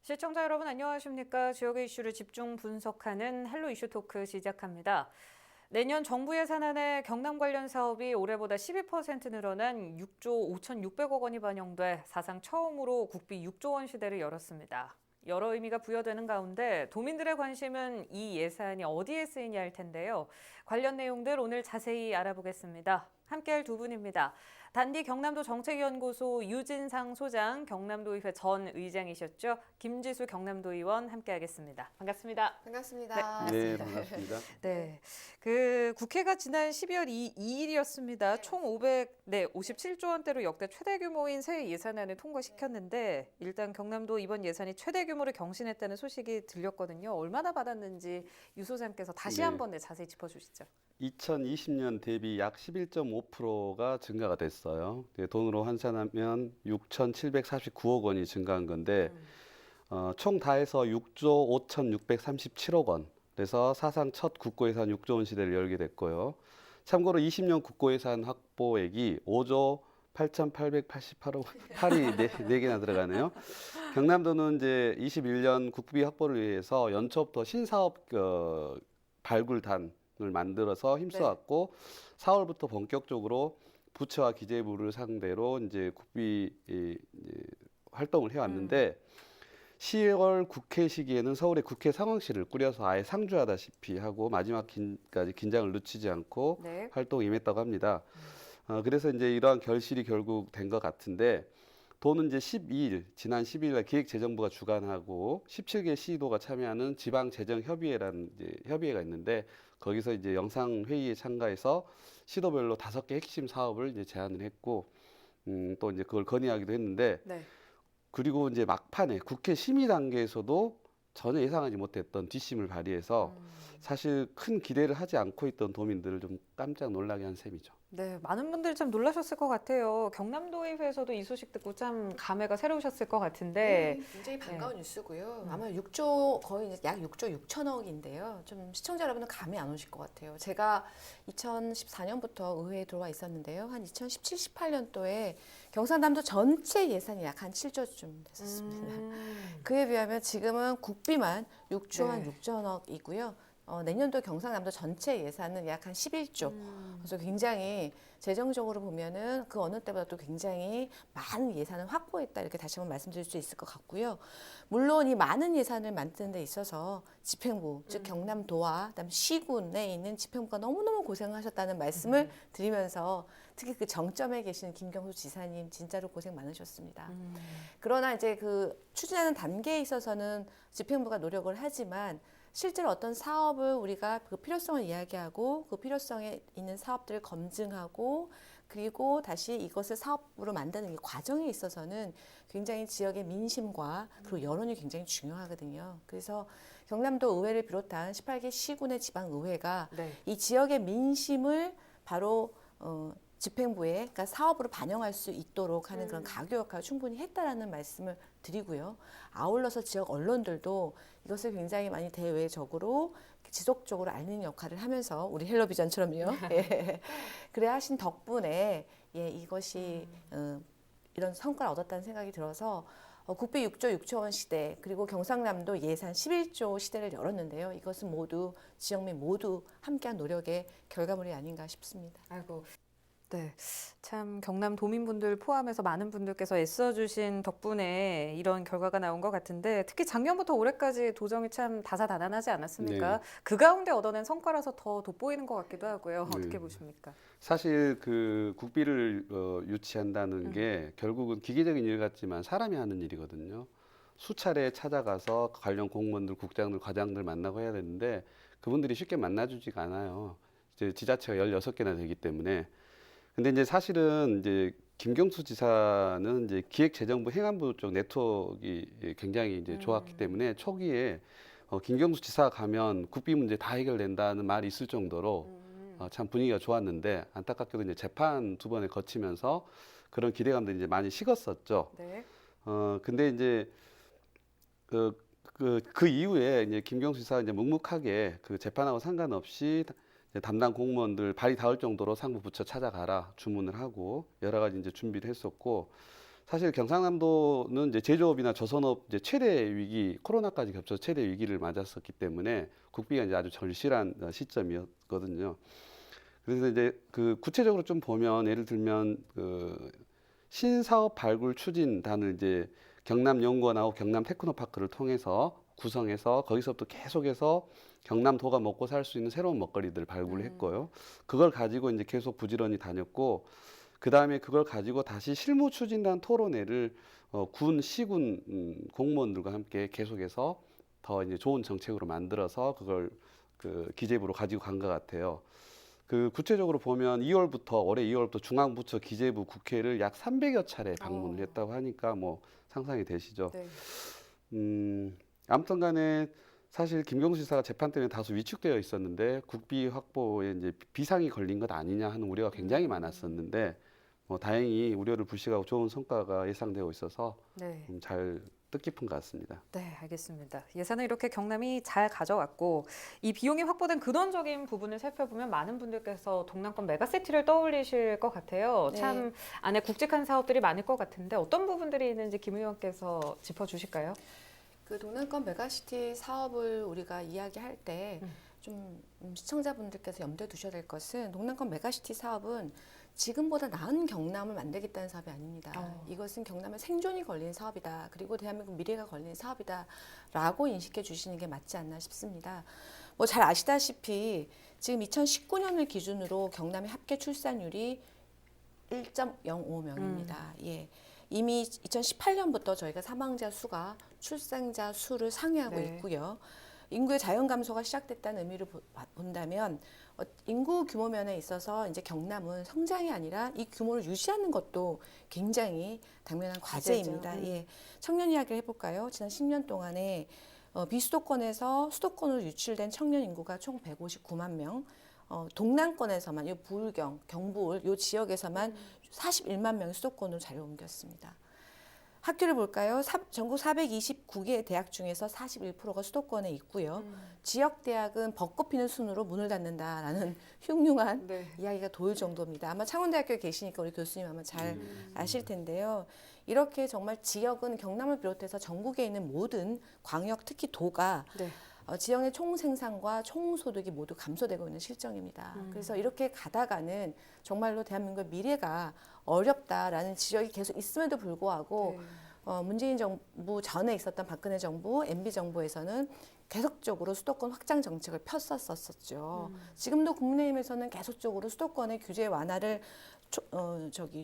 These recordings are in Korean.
시청자 여러분 안녕하십니까? 지역의 이슈를 집중 분석하는 헬로 이슈 토크 시작합니다. 내년 정부 예산안에 경남 관련 사업이 올해보다 12% 늘어난 6조 5,600억 원이 반영돼 사상 처음으로 국비 6조 원 시대를 열었습니다. 여러 의미가 부여되는 가운데 도민들의 관심은 이 예산이 어디에 쓰이냐 할 텐데요. 관련 내용들 오늘 자세히 알아보겠습니다. 함께할 두 분입니다. 단디 경남도 정책연구소 유진상 소장, 경남도의회 전 의장이셨죠. 김지수 경남도의원 함께하겠습니다. 반갑습니다. 반갑습니다. 네, 반갑습니다. 네, 국회가 지난 12월 2일이었습니다. 총 57조 원대로 역대 최대 규모인 새 예산안을 통과시켰는데 일단 경남도 이번 예산이 최대 규모를 경신했다는 소식이 들렸거든요. 얼마나 받았는지 유 소장께서 다시 한번 자세히 짚어주시죠. 2020년 대비 약 11.5%가 증가가 됐어요. 돈으로 환산하면 6,749억 원이 증가한 건데 총 다 해서 6조 5,637억 원. 그래서 사상 첫 국고예산 6조 원 시대를 열게 됐고요. 참고로 20년 국고예산 확보액이 5조 8,888억 원, 8이 네 개나 들어가네요. 경남도는 이제 21년 국비 확보를 위해서 연초부터 신사업 발굴단을 만들어서 힘써왔고 4월부터 본격적으로 부처와 기재부를 상대로 이제 국비 활동을 해왔는데 10월 국회 시기에는 서울에 국회 상황실을 꾸려서 아예 상주하다시피 하고 마지막까지 긴장을 늦추지 않고 활동에 임했다고 합니다. 그래서 이제 이러한 결실이 결국 된 것 같은데 도는 이제 지난 12일날 기획재정부가 주관하고 17개 시도가 참여하는 지방재정협의회라는 협의회가 있는데 거기서 이제 영상회의에 참가해서 시도별로 5개 핵심 사업을 이제 제안을 했고 또 이제 그걸 건의하기도 했는데 그리고 이제 막판에 국회 심의 단계에서도 전혀 예상하지 못했던 뒷심을 발휘해서 사실 큰 기대를 하지 않고 있던 도민들을 좀 깜짝 놀라게 한 셈이죠. 네, 많은 분들이 참 놀라셨을 것 같아요. 경남도의회에서도 이 소식 듣고 참 감회가 새로우셨을 것 같은데. 굉장히 반가운 뉴스고요. 아마 6조 거의 이제 약 6조 6천억인데요. 좀 시청자 여러분은 감이 안 오실 것 같아요. 제가 2014년부터 의회에 들어와 있었는데요. 한 2017, 18년도에 경상남도 전체 예산이 약 한 7조쯤 됐었습니다. 그에 비하면 지금은 국비만 6조 한 6천억이고요. 내년도 경상남도 전체 예산은 약 한 11조. 그래서 굉장히 재정적으로 보면은 그 어느 때보다도 굉장히 많은 예산을 확보했다 이렇게 다시 한번 말씀드릴 수 있을 것 같고요. 물론 이 많은 예산을 만드는 데 있어서 집행부, 즉 경남도와 그다음 시군에 있는 집행부가 너무너무 고생하셨다는 말씀을 드리면서 특히 그 정점에 계신 김경수 지사님 진짜로 고생 많으셨습니다. 그러나 이제 그 추진하는 단계에 있어서는 집행부가 노력을 하지만 실제로 어떤 사업을 우리가 그 필요성을 이야기하고 그 필요성에 있는 사업들을 검증하고 그리고 다시 이것을 사업으로 만드는 이 과정에 있어서는 굉장히 지역의 민심과 그리고 여론이 굉장히 중요하거든요. 그래서 경남도 의회를 비롯한 18개 시군의 지방의회가 이 지역의 민심을 바로 집행부에 그러니까 사업으로 반영할 수 있도록 하는 그런 가교 역할을 충분히 했다라는 말씀을 드리고요. 아울러서 지역 언론들도 이것을 굉장히 많이 대외적으로 지속적으로 알리는 역할을 하면서 우리 헬로비전처럼요. 그래 하신 덕분에 이것이 이런 성과를 얻었다는 생각이 들어서 국비 6조 6천 원 시대 그리고 경상남도 예산 11조 시대를 열었는데요. 이것은 모두 지역민 모두 함께한 노력의 결과물이 아닌가 싶습니다. 아이고. 네, 참 경남 도민분들 포함해서 많은 분들께서 애써주신 덕분에 이런 결과가 나온 것 같은데 특히 작년부터 올해까지 도정이 참 다사다난하지 않았습니까? 네. 그 가운데 얻어낸 성과라서 더 돋보이는 것 같기도 하고요. 네. 어떻게 보십니까? 사실 그 국비를 유치한다는 게 결국은 기계적인 일 같지만 사람이 하는 일이거든요. 수차례 찾아가서 관련 공무원들, 국장들, 과장들 만나고 해야 되는데 그분들이 쉽게 만나주지가 않아요. 이제 지자체가 16개나 되기 때문에. 근데 이제 사실은 이제 김경수 지사는 이제 기획재정부 행안부 쪽 네트워크가 굉장히 이제 좋았기 때문에 초기에 김경수 지사 가면 국비 문제 다 해결된다는 말이 있을 정도로 참 분위기가 좋았는데 안타깝게도 이제 재판 2번을 거치면서 그런 기대감들이 이제 많이 식었었죠. 네. 근데 이제 그 이후에 이제 김경수 지사가 이제 묵묵하게 그 재판하고 상관없이 담당 공무원들 발이 닿을 정도로 상부 부처 찾아가라 주문을 하고 여러 가지 이제 준비를 했었고 사실 경상남도는 이제 제조업이나 조선업 이제 최대 위기, 코로나까지 겹쳐 최대 위기를 맞았었기 때문에 국비가 이제 아주 절실한 시점이었거든요. 그래서 이제 그 구체적으로 좀 보면 예를 들면 그 신사업 발굴 추진단을 이제 경남연구원하고 경남테크노파크를 통해서 구성해서 거기서부터 계속해서 경남도가 먹고 살 수 있는 새로운 먹거리들을 발굴했고요. 그걸 가지고 이제 계속 부지런히 다녔고 그 다음에 그걸 가지고 다시 실무 추진단 토론회를 군, 시군 공무원들과 함께 계속해서 더 이제 좋은 정책으로 만들어서 그걸 그 기재부로 가지고 간 것 같아요. 그 구체적으로 보면 2월부터 올해 2월부터 중앙부처 기재부 국회를 약 300여 차례 방문을 했다고 하니까 뭐 상상이 되시죠. 네. 아무튼간에 사실 김경수 지사가 재판 때문에 다소 위축되어 있었는데 국비 확보에 이제 비상이 걸린 것 아니냐 하는 우려가 굉장히 많았었는데 다행히 우려를 불식하고 좋은 성과가 예상되고 있어서 네. 잘 뜻깊은 것 같습니다. 네, 알겠습니다. 예산을 이렇게 경남이 잘 가져왔고 이 비용이 확보된 근원적인 부분을 살펴보면 많은 분들께서 동남권 메가시티를 떠올리실 것 같아요. 네. 참 안에 굵직한 사업들이 많을 것 같은데 어떤 부분들이 있는지 김 의원께서 짚어주실까요? 그 동남권 메가시티 사업을 우리가 이야기할 때 좀 시청자분들께서 염두에 두셔야 될 것은 동남권 메가시티 사업은 지금보다 나은 경남을 만들겠다는 사업이 아닙니다. 이것은 경남의 생존이 걸린 사업이다. 그리고 대한민국 미래가 걸린 사업이다라고 인식해 주시는 게 맞지 않나 싶습니다. 뭐 잘 아시다시피 지금 2019년을 기준으로 경남의 합계 출산율이 1.05명입니다. 예. 이미 2018년부터 저희가 사망자 수가 출생자 수를 상회하고 네. 있고요. 인구의 자연 감소가 시작됐다는 의미로 본다면 인구 규모 면에 있어서 이제 경남은 성장이 아니라 이 규모를 유지하는 것도 굉장히 당면한 과제입니다. 예. 청년 이야기를 해볼까요? 지난 10년 동안에 비수도권에서 수도권으로 유출된 청년 인구가 총 159만 명, 동남권에서만 이 부울경, 경부울 이 지역에서만 41만 명이 수도권으로 자리 옮겼습니다. 학교를 볼까요? 전국 429개 대학 중에서 41%가 수도권에 있고요. 지역 대학은 벚꽃 피는 순으로 문을 닫는다라는 흉흉한 네. 이야기가 도일 정도입니다. 아마 창원대학교에 계시니까 우리 교수님 아마 잘 아실 텐데요. 이렇게 정말 지역은 경남을 비롯해서 전국에 있는 모든 광역, 특히 도가 네. 지역의 총생산과 총소득이 모두 감소되고 있는 실정입니다. 그래서 이렇게 가다가는 정말로 대한민국의 미래가 어렵다라는 지적이 계속 있음에도 불구하고 문재인 정부 전에 있었던 박근혜 정부, MB 정부에서는 계속적으로 수도권 확장 정책을 폈었었죠. 지금도 국민의힘에서는 계속적으로 수도권의 규제 완화를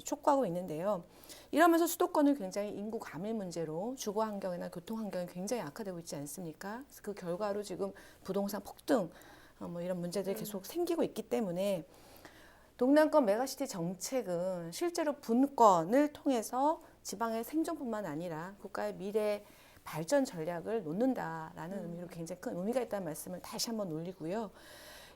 촉구하고 있는데요. 이러면서 수도권은 굉장히 인구 과밀 문제로 주거 환경이나 교통 환경이 굉장히 악화되고 있지 않습니까? 그래서 그 결과로 지금 부동산 폭등 뭐 이런 문제들이 계속 생기고 있기 때문에 동남권 메가시티 정책은 실제로 분권을 통해서 지방의 생존뿐만 아니라 국가의 미래 발전 전략을 놓는다라는 의미로 굉장히 큰 의미가 있다는 말씀을 다시 한번 올리고요.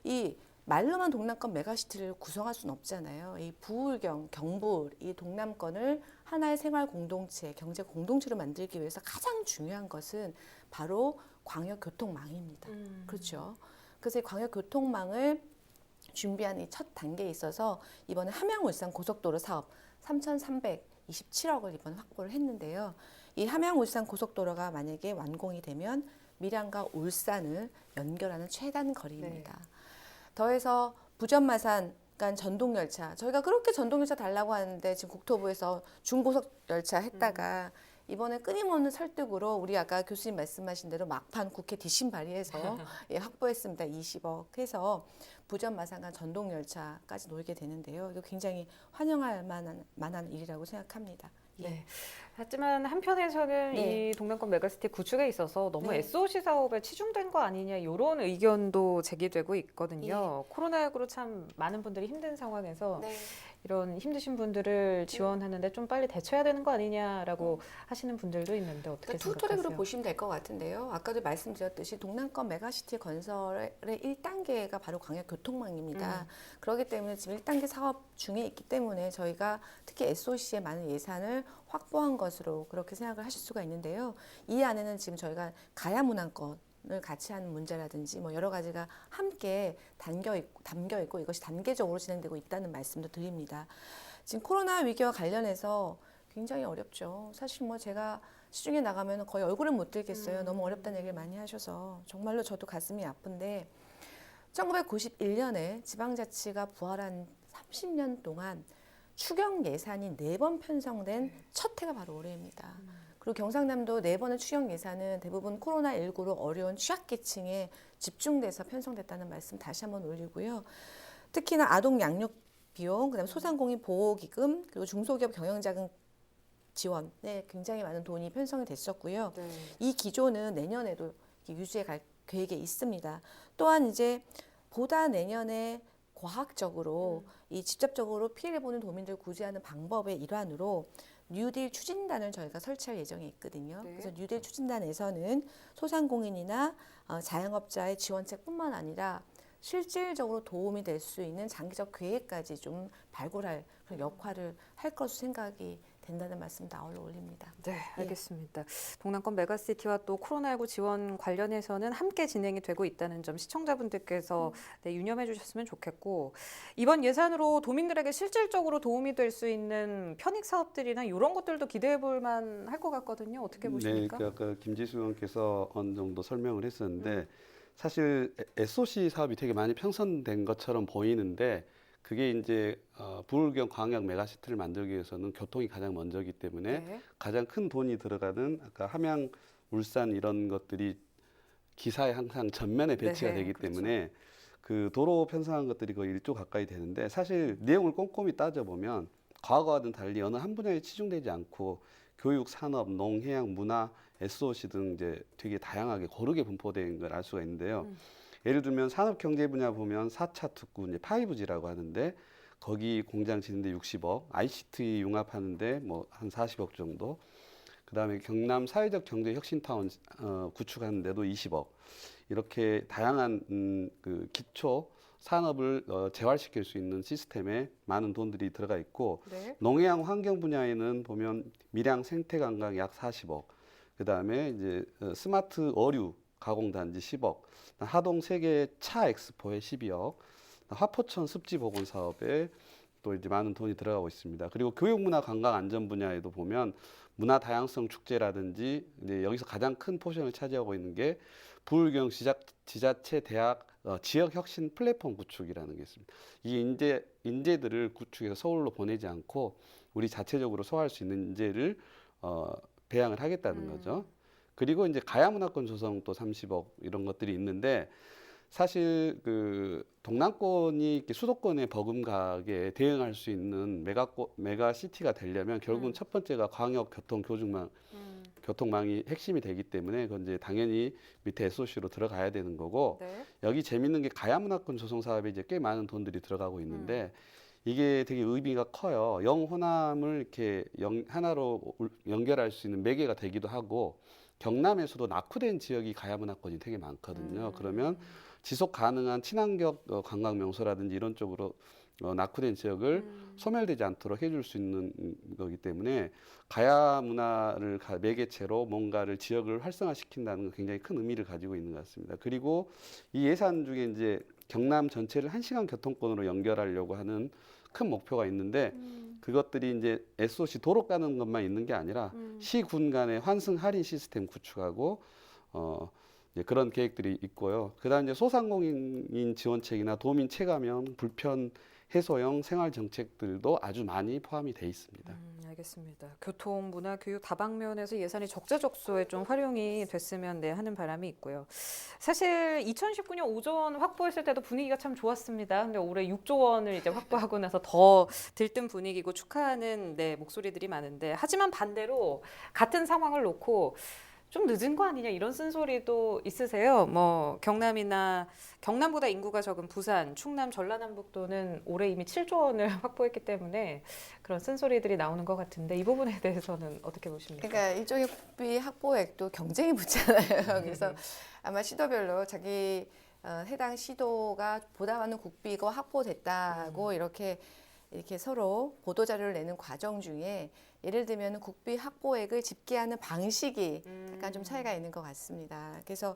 이 말로만 동남권 메가시티를 구성할 수는 없잖아요. 이 부울경, 경북, 이 동남권을 하나의 생활 공동체, 경제 공동체로 만들기 위해서 가장 중요한 것은 바로 광역 교통망입니다. 그렇죠. 그래서 이 광역 교통망을 준비한 이 첫 단계에 있어서 이번에 함양 울산 고속도로 사업 3,327억을 이번에 확보를 했는데요. 이 함양 울산 고속도로가 만약에 완공이 되면 밀양과 울산을 연결하는 최단 거리입니다. 네. 더해서 부전 마산 간 전동열차 저희가 그렇게 전동열차 달라고 하는데 지금 국토부에서 중고속 열차 했다가 이번에 끊임없는 설득으로 우리 아까 교수님 말씀하신 대로 막판 국회 뒷심 발의해서 예, 확보했습니다. 20억 해서 부전 마산간 전동열차까지 놀게 되는데요. 이거 굉장히 환영할 만한 일이라고 생각합니다. 예. 네. 하지만 한편에서는 네. 이 동남권 메가시티 구축에 있어서 너무 네. SOC 사업에 치중된 거 아니냐 이런 의견도 제기되고 있거든요. 코로나19로 참 많은 분들이 힘든 상황에서 네. 이런 힘드신 분들을 지원하는데 좀 빨리 대처해야 되는 거 아니냐라고 하시는 분들도 있는데 어떻게 그러니까 투트랙으로 생각하세요? 보시면 될 것 같은데요. 아까도 말씀드렸듯이 동남권 메가시티 건설의 1단계가 바로 광역교통망입니다. 그렇기 때문에 지금 1단계 사업 중에 있기 때문에 저희가 특히 SOC에 많은 예산을 확보한 것으로 그렇게 생각을 하실 수가 있는데요. 이 안에는 지금 저희가 가야 문화권을 같이 하는 문제라든지 뭐 여러 가지가 함께 담겨 있고 이것이 단계적으로 진행되고 있다는 말씀도 드립니다. 지금 코로나 위기와 관련해서 굉장히 어렵죠. 사실 뭐 제가 시중에 나가면 거의 얼굴은 못 들겠어요. 너무 어렵다는 얘기를 많이 하셔서 정말로 저도 가슴이 아픈데 1991년에 지방자치가 부활한 30년 동안 추경 예산이 4번 편성된 첫 해가 바로 올해입니다. 그리고 경상남도 4번의 추경 예산은 대부분 코로나19로 어려운 취약계층에 집중돼서 편성됐다는 말씀 다시 한번 올리고요. 특히나 아동 양육 비용, 그다음 소상공인 보호기금, 그리고 중소기업 경영자금 지원에 굉장히 많은 돈이 편성이 됐었고요. 네. 이 기조는 내년에도 유지해 갈 계획에 있습니다. 또한 이제 보다 내년에 과학적으로 이 직접적으로 피해를 보는 도민들 구제하는 방법의 일환으로 뉴딜 추진단을 저희가 설치할 예정에 있거든요. 네. 그래서 뉴딜 추진단에서는 소상공인이나 자영업자의 지원책뿐만 아니라 실질적으로 도움이 될 수 있는 장기적 계획까지 좀 발굴할 그런 역할을 할 것으로 생각이 된다는 말씀 나올려 올립니다. 네, 알겠습니다. 동남권 메가시티와 또 코로나19 지원 관련해서는 함께 진행이 되고 있다는 점 시청자분들께서 네, 유념해 주셨으면 좋겠고 이번 예산으로 도민들에게 실질적으로 도움이 될 수 있는 편익 사업들이나 이런 것들도 기대해 볼 만할 것 같거든요. 어떻게 보십니까? 네, 아까 김지수 의원께서 어느 정도 설명을 했었는데 사실 SOC 사업이 되게 많이 편성된 것처럼 보이는데 그게 이제 부울경 광역 메가시티를 만들기 위해서는 교통이 가장 먼저이기 때문에 네. 가장 큰 돈이 들어가는 아까 함양, 울산 이런 것들이 기사에 항상 전면에 배치가 네, 되기 그렇죠. 때문에 그 도로 편성한 것들이 거의 1조 가까이 되는데 사실 내용을 꼼꼼히 따져보면 과거와는 달리 어느 한 분야에 치중되지 않고 교육, 산업, 농, 해양, 문화, SOC 등 이제 되게 다양하게 고르게 분포된 걸 알 수가 있는데요. 예를 들면 산업 경제 분야 보면 4차 특구 이제 5G라고 하는데 거기 공장 짓는데 60억, ICT 융합하는데 뭐 한 40억 정도. 그다음에 경남 사회적 경제 혁신타운 구축하는데도 20억. 이렇게 다양한 그 기초 산업을 재활시킬 수 있는 시스템에 많은 돈들이 들어가 있고 네. 농해양 환경 분야에는 보면 밀양 생태 관광 약 40억. 그다음에 이제 스마트 어류 가공 단지 10억. 하동 세계 차 엑스포에 12억. 화포천 습지 복원 사업에 또 이제 많은 돈이 들어가고 있습니다. 그리고 교육 문화 관광 안전 분야에도 보면 문화 다양성 축제라든지 이제 여기서 가장 큰 포션을 차지하고 있는 게 부울경 지자체 대학 지역 혁신 플랫폼 구축이라는 게 있습니다. 이 인재들을 구축해서 서울로 보내지 않고 우리 자체적으로 소화할 수 있는 인재를 배양을 하겠다는 거죠. 그리고 이제 가야문화권 조성 또 30억 이런 것들이 있는데 사실 그 동남권이 이렇게 수도권의 버금가게 대응할 수 있는 메가시티가 되려면 결국은 첫 번째가 광역 교통 교중망 교통망이 핵심이 되기 때문에 그건 이제 당연히 밑에 SOC로 들어가야 되는 거고 네. 여기 재밌는 게 가야문화권 조성 사업에 이제 꽤 많은 돈들이 들어가고 있는데 이게 되게 의미가 커요. 영호남을 이렇게 하나로 연결할 수 있는 매개가 되기도 하고 경남에서도 낙후된 지역이 가야문화권이 되게 많거든요. 그러면 지속 가능한 친환경 관광 명소라든지 이런 쪽으로 낙후된 지역을 소멸되지 않도록 해줄 수 있는 거기 때문에 가야 문화를 매개체로 뭔가를 지역을 활성화시킨다는 건 굉장히 큰 의미를 가지고 있는 것 같습니다. 그리고 이 예산 중에 이제 경남 전체를 1시간 교통권으로 연결하려고 하는 큰 목표가 있는데 그것들이 이제 SOC 도로 가는 것만 있는 게 아니라 시군 간의 환승 할인 시스템 구축하고 이제 그런 계획들이 있고요. 그다음 이제 소상공인 지원책이나 도민 체감형 불편 해소형 생활 정책들도 아주 많이 포함이 돼 있습니다. 알겠습니다. 교통, 문화, 교육 다방면에서 예산이 적재적소에 좀 활용이 됐으면 네 하는 바람이 있고요. 사실 2019년 5조 원 확보했을 때도 분위기가 참 좋았습니다. 근데 올해 6조 원을 이제 확보하고 나서 더 들뜬 분위기고 축하하는 네 목소리들이 많은데 하지만 반대로 같은 상황을 놓고 좀 늦은 거 아니냐 이런 쓴소리도 있으세요. 뭐 경남보다 인구가 적은 부산, 충남, 전라남북도는 올해 이미 7조 원을 확보했기 때문에 그런 쓴소리들이 나오는 것 같은데 이 부분에 대해서는 어떻게 보십니까? 그러니까 일종의 국비 확보액도 경쟁이 붙잖아요. 그래서 아마 시도별로 자기 해당 시도가 보다 많은 국비가 확보됐다고 이렇게 서로 보도 자료를 내는 과정 중에 예를 들면 국비 확보액을 집계하는 방식이 약간 좀 차이가 있는 것 같습니다. 그래서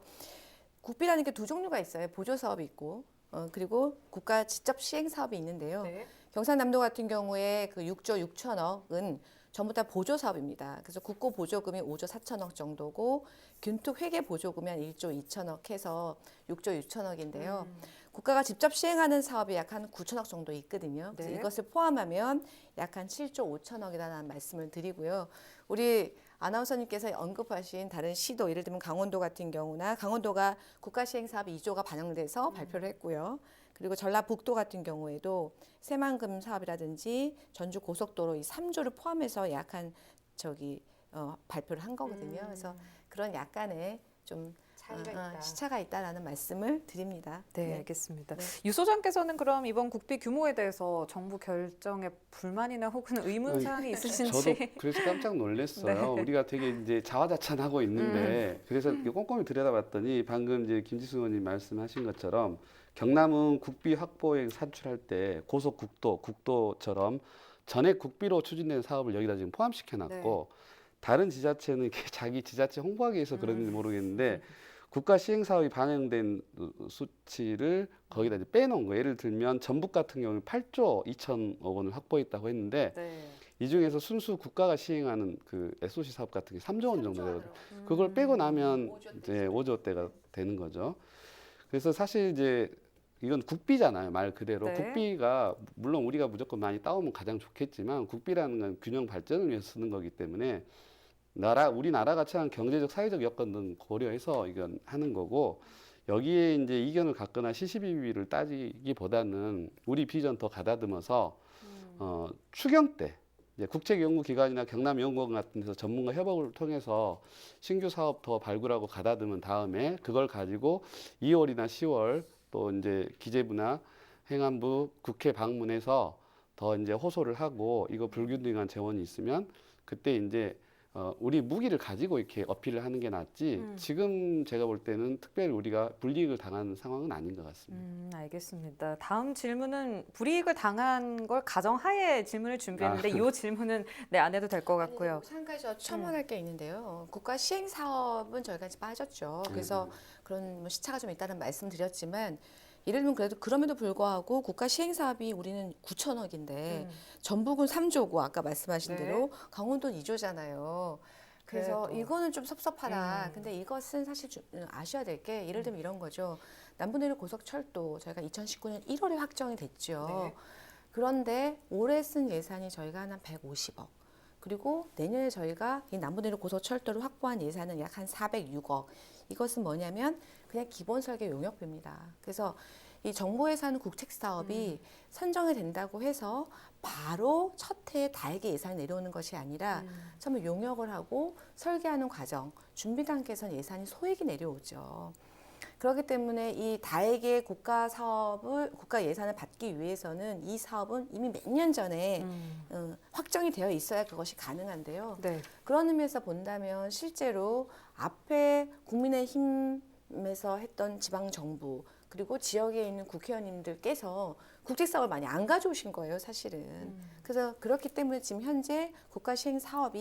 국비라는 게 두 종류가 있어요. 보조 사업이 있고 그리고 국가 직접 시행 사업이 있는데요. 네. 경상남도 같은 경우에 그 6조 6천억은 전부 다 보조 사업입니다. 그래서 국고 보조금이 5조 4천억 정도고 균특 회계 보조금이 한 1조 2천억 해서 6조 6천억인데요. 국가가 직접 시행하는 사업이 약 한 9천억 정도 있거든요. 그래서 네. 이것을 포함하면 약 한 7조 5천억이라는 말씀을 드리고요. 우리 아나운서님께서 언급하신 다른 시도, 예를 들면 강원도 같은 경우나 강원도가 국가 시행 사업 2조가 반영돼서 발표를 했고요. 그리고 전라북도 같은 경우에도 새만금 사업이라든지 전주 고속도로 이 3조를 포함해서 약한 발표를 한 거거든요. 그래서 그런 약간의 좀 시차가 있다라는 말씀을 드립니다. 네, 알겠습니다. 네. 유 소장께서는 그럼 이번 국비 규모에 대해서 정부 결정에 불만이나 혹은 의문 사항이 있으신지? 저도 그래서 깜짝 놀랐어요. 네. 우리가 되게 이제 자화자찬하고 있는데 그래서 이렇게 꼼꼼히 들여다봤더니 방금 이제 김지수 의원님 말씀하신 것처럼 경남은 국비 확보액 산출할 때 고속국도, 국도처럼 전액 국비로 추진된 사업을 여기다 지금 포함시켜놨고 다른 지자체는 이렇게 자기 지자체 홍보하기 위해서 그런지 모르겠는데 국가 시행 사업이 반영된 수치를 거기다 이제 빼놓은 거예요. 예를 들면 전북 같은 경우는 8조 2천억 원을 확보했다고 했는데 네. 이 중에서 순수 국가가 시행하는 그 SOC 사업 같은 게 3조 원 정도 되거든요. 그걸 빼고 나면 이제 5조대가 되는 거죠. 그래서 사실 이제 이건 국비잖아요. 말 그대로. 네. 국비가 물론 우리가 무조건 많이 따오면 가장 좋겠지만 국비라는 건 균형 발전을 위해서 쓰는 거기 때문에 우리나라가 처한 경제적, 사회적 여건 등 고려해서 이건 하는 거고 여기에 이제 이견을 갖거나 시시비비를 따지기보다는 우리 비전 더 가다듬어서 추경 때 이제 국책연구기관이나 경남연구원 같은 데서 전문가 협업을 통해서 신규 사업 더 발굴하고 가다듬은 다음에 그걸 가지고 2월이나 10월 또 이제 기재부나 행안부 국회 방문해서 더 이제 호소를 하고 이거 불균등한 재원이 있으면 그때 이제 우리 무기를 가지고 이렇게 어필을 하는 게 낫지 지금 제가 볼 때는 특별히 우리가 불이익을 당하는 상황은 아닌 것 같습니다. 알겠습니다. 다음 질문은 불이익을 당한 걸 가정하에 질문을 준비했는데 이 질문은 안 해도 될 것 같고요. 상가에서 첨언할 게 있는데요. 국가 시행 사업은 저희가 이제 빠졌죠. 그래서 그런 뭐 시차가 좀 있다는 말씀드렸지만 예를 들면 그래도 그럼에도 불구하고 국가 시행 사업이 우리는 9천억인데 전북은 3조고 아까 말씀하신 네. 대로 강원도는 2조잖아요. 그래서 그래도. 이거는 좀 섭섭하다. 근데 이것은 사실 아셔야 될 게 예를 들면 이런 거죠. 남부내륙 고속철도 저희가 2019년 1월에 확정이 됐죠. 네. 그런데 올해 쓴 예산이 저희가 한 150억. 그리고 내년에 저희가 이 남부내륙 고속철도를 확보한 예산은 약 한 406억. 이것은 뭐냐면 그냥 기본 설계 용역비입니다. 그래서 이 정부에서 하는 국책 사업이 선정이 된다고 해서 바로 첫 해에 다액의 예산이 내려오는 것이 아니라 처음에 용역을 하고 설계하는 과정, 준비 단계에서는 예산이 소액이 내려오죠. 그렇기 때문에 이 다액의 국가 예산을 받기 위해서는 이 사업은 이미 몇 년 전에 확정이 되어 있어야 그것이 가능한데요. 네. 그런 의미에서 본다면 실제로 앞에 국민의힘에서 했던 지방정부 그리고 지역에 있는 국회의원님들께서 국책사업을 많이 안 가져오신 거예요, 사실은. 그래서 그렇기 때문에 지금 현재 국가 시행 사업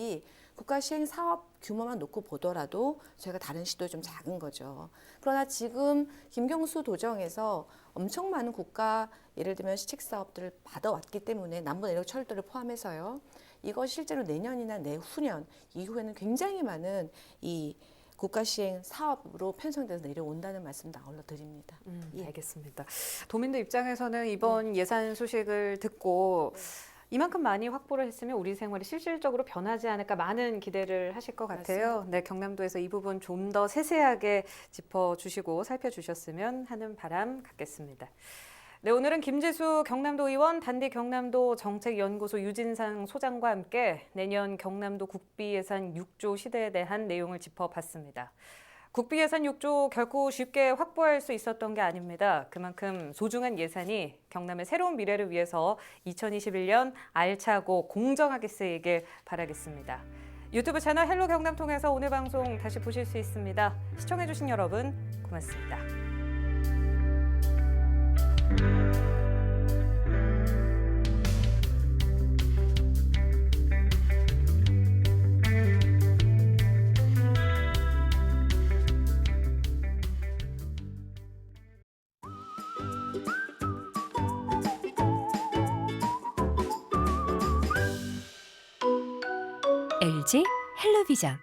규모만 놓고 보더라도 저희가 다른 시도 좀 작은 거죠. 그러나 지금 김경수 도정에서 엄청 많은 국가 예를 들면 시책 사업들을 받아왔기 때문에 남부내륙 철도를 포함해서요. 이거 실제로 내년이나 내후년 이후에는 굉장히 많은 이 국가 시행 사업으로 편성돼서 내려온다는 말씀도 아울러 드립니다. 예. 알겠습니다. 도민들 입장에서는 이번 예산 소식을 듣고 이만큼 많이 확보를 했으면 우리 생활이 실질적으로 변하지 않을까 많은 기대를 하실 것 같아요. 네, 경남도에서 이 부분 좀 더 세세하게 짚어주시고 살펴주셨으면 하는 바람 갖겠습니다. 네, 오늘은 김지수 경남도 의원, 단디 경남도 정책연구소 유진상 소장과 함께 내년 경남도 국비 예산 6조 시대에 대한 내용을 짚어봤습니다. 국비 예산 6조 결코 쉽게 확보할 수 있었던 게 아닙니다. 그만큼 소중한 예산이 경남의 새로운 미래를 위해서 2021년 알차고 공정하게 쓰이길 바라겠습니다. 유튜브 채널 헬로 경남 통해서 오늘 방송 다시 보실 수 있습니다. 시청해주신 여러분 고맙습니다. LG 헬로비전